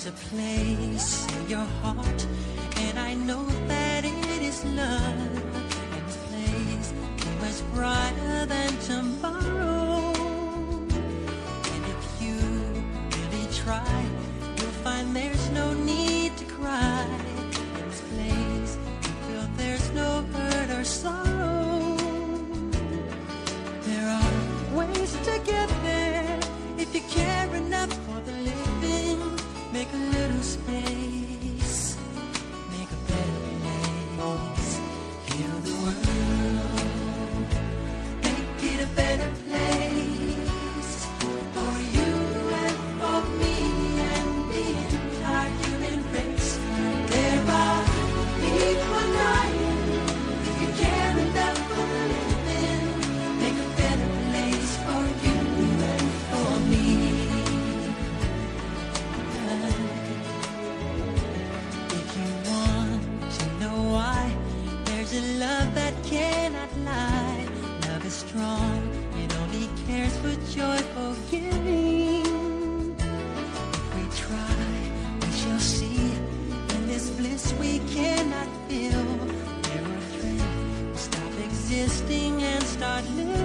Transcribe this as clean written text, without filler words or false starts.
a place in your heart, and I know that it is love. And this place is much brighter than tomorrow. And if you really try, you'll find there's no need to cry. In this place, you feel there's no hurt or sorrow. There are ways to get there if you care enough for the living. Make a little space, make a better place. Heal the world, make it a better place for you and for me and the entire human race. There are people dying. If you care enough for the living, make a better place for you and for me. If you want to know why, there's a love that cannot lie. Love is strong, it only cares for joyful giving. If we try, we shall see. In this bliss we cannot feel. There are friends, stop existing and start living.